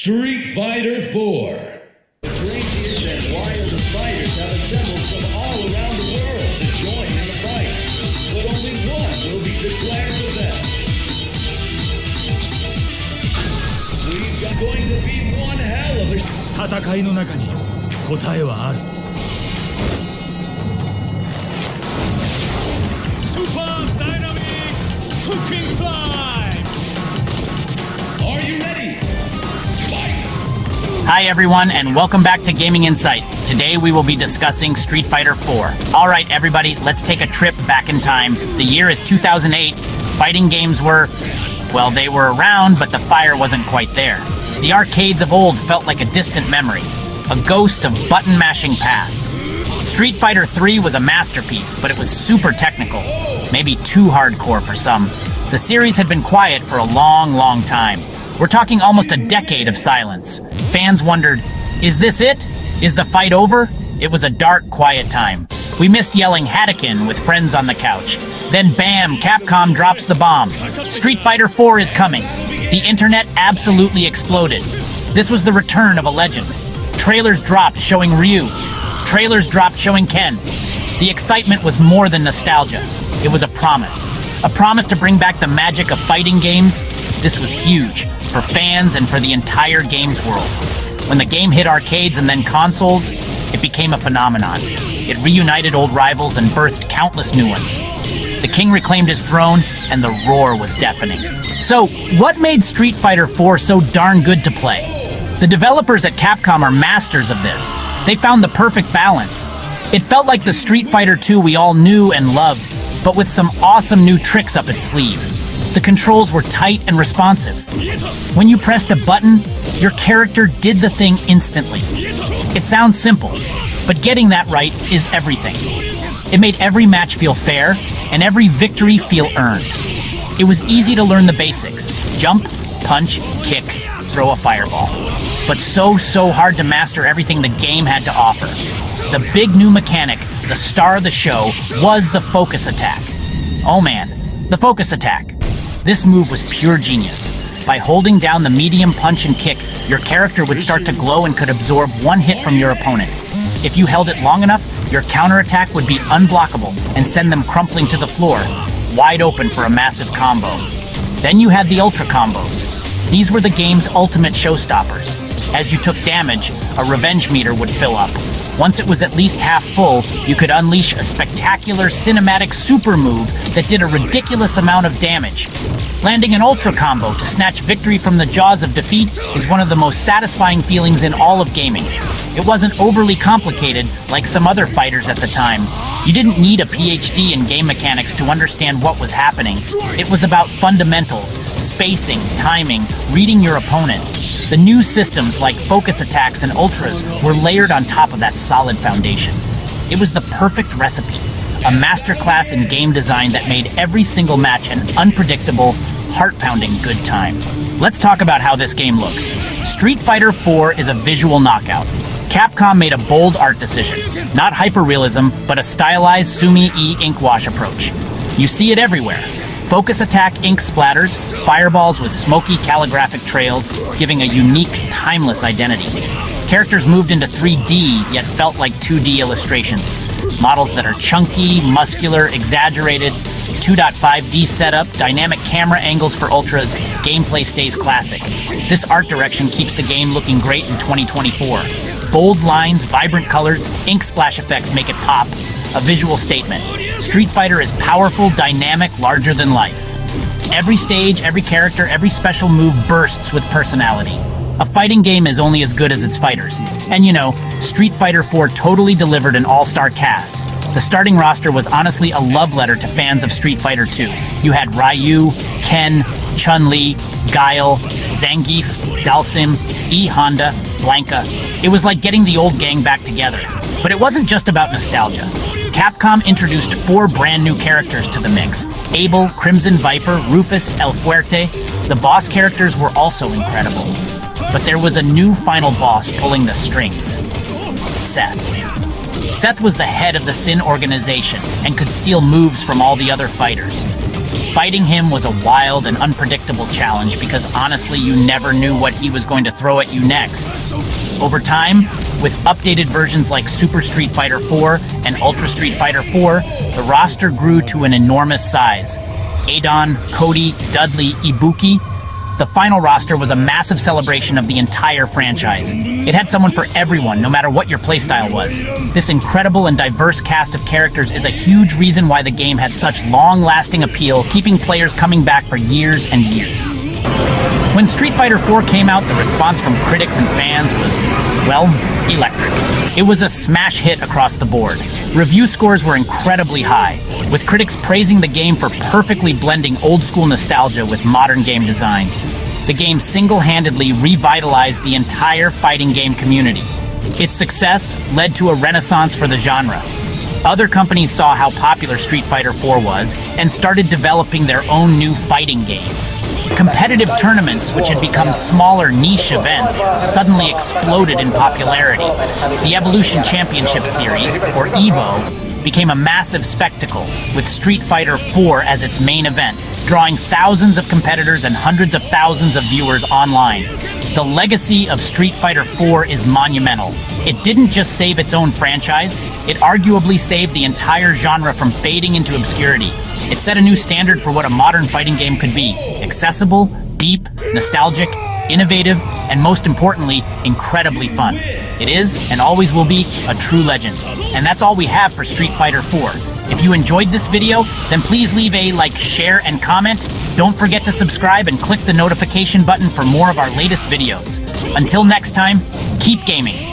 Street Fighter 4. The craziest and wildest fighters have assembled from all around the world to join in the fight. But only one will be declared the best. We've got going to be one hell of a... 戦いの中に答えはある。Super Dynamic Cooking Climb! Are you ready? Fight! Hi everyone, and welcome back to Gaming Insight. Today we will be discussing Street Fighter 4. Alright everybody, let's take a trip back in time. The year is 2008. Fighting games were, well, they were around, but the fire wasn't quite there. The arcades of old felt like a distant memory, a ghost of button-mashing past. Street Fighter 3 was a masterpiece, but it was super technical, maybe too hardcore for some. The series had been quiet for a long, long time. We're talking almost a decade of silence. Fans wondered, is this it? Is the fight over? It was a dark, quiet time. We missed yelling Hadouken with friends on the couch. Then bam, Capcom drops the bomb. Street Fighter 4 is coming. The internet absolutely exploded. This was the return of a legend. Trailers dropped showing Ryu. Trailers dropped showing Ken. The excitement was more than nostalgia. It was a promise. A promise to bring back the magic of fighting games. This was huge, for fans and for the entire games world. When the game hit arcades and then consoles, it became a phenomenon. It reunited old rivals and birthed countless new ones. The king reclaimed his throne, and the roar was deafening. So, what made Street Fighter 4 so darn good to play? The developers at Capcom are masters of this. They found the perfect balance. It felt like the Street Fighter 2 we all knew and loved, but with some awesome new tricks up its sleeve. The controls were tight and responsive. When you pressed a button, your character did the thing instantly. It sounds simple, but getting that right is everything. It made every match feel fair, and every victory feel earned. It was easy to learn the basics. Jump, punch, kick, throw a fireball. But so hard to master everything the game had to offer. The big new mechanic, the star of the show, was the focus attack. Oh man, the focus attack. This move was pure genius. By holding down the medium punch and kick, your character would start to glow and could absorb one hit from your opponent. If you held it long enough, your counterattack would be unblockable and send them crumpling to the floor, wide open for a massive combo. Then you had the ultra combos. These were the game's ultimate showstoppers. As you took damage, a revenge meter would fill up. Once it was at least half full, you could unleash a spectacular cinematic super move that did a ridiculous amount of damage. Landing an ultra combo to snatch victory from the jaws of defeat is one of the most satisfying feelings in all of gaming. It wasn't overly complicated like some other fighters at the time. You didn't need a PhD in game mechanics to understand what was happening. It was about fundamentals, spacing, timing, reading your opponent. The new systems like focus attacks and ultras were layered on top of that solid foundation. It was the perfect recipe, a masterclass in game design that made every single match an unpredictable, heart-pounding good time. Let's talk about how this game looks. Street Fighter 4 is a visual knockout. Capcom made a bold art decision. Not hyperrealism, but a stylized Sumi-E ink wash approach. You see it everywhere. Focus attack ink splatters, fireballs with smoky calligraphic trails, giving a unique, timeless identity. Characters moved into 3D, yet felt like 2D illustrations. Models that are chunky, muscular, exaggerated, 2.5D setup, dynamic camera angles for ultras, gameplay stays classic. This art direction keeps the game looking great in 2024. Bold lines, vibrant colors, ink splash effects make it pop. A visual statement. Street Fighter is powerful, dynamic, larger than life. Every stage, every character, every special move bursts with personality. A fighting game is only as good as its fighters. And you know, Street Fighter 4 totally delivered an all-star cast. The starting roster was honestly a love letter to fans of Street Fighter 2. You had Ryu, Ken, Chun-Li, Guile, Zangief, Dalsim, E. Honda, Blanca. It was like getting the old gang back together. But it wasn't just about nostalgia. Capcom introduced 4 brand new characters to the mix. Abel, Crimson Viper, Rufus, El Fuerte. The boss characters were also incredible. But there was a new final boss pulling the strings. Seth. Seth was the head of the Sin organization and could steal moves from all the other fighters. Fighting him was a wild and unpredictable challenge because honestly you never knew what he was going to throw at you next. Over time, with updated versions like Super Street Fighter 4 and Ultra Street Fighter 4, the roster grew to an enormous size. Adon, Cody, Dudley, Ibuki. The final roster was a massive celebration of the entire franchise. It had someone for everyone, no matter what your playstyle was. This incredible and diverse cast of characters is a huge reason why the game had such long-lasting appeal, keeping players coming back for years and years. When Street Fighter 4 came out, the response from critics and fans was, well, electric. It was a smash hit across the board. Review scores were incredibly high, with critics praising the game for perfectly blending old-school nostalgia with modern game design. The game single-handedly revitalized the entire fighting game community. Its success led to a renaissance for the genre. Other companies saw how popular Street Fighter 4 was and started developing their own new fighting games. Competitive tournaments, which had become smaller niche events, suddenly exploded in popularity. The Evolution Championship Series, or EVO, became a massive spectacle, with Street Fighter 4 as its main event, drawing thousands of competitors and hundreds of thousands of viewers online. The legacy of Street Fighter 4 is monumental. It didn't just save its own franchise, it arguably saved the entire genre from fading into obscurity. It set a new standard for what a modern fighting game could be: accessible, deep, nostalgic, innovative, and most importantly, incredibly fun. It is, and always will be, a true legend. And that's all we have for Street Fighter 4. If you enjoyed this video, then please leave a like, share, and comment. Don't forget to subscribe and click the notification button for more of our latest videos. Until next time, keep gaming.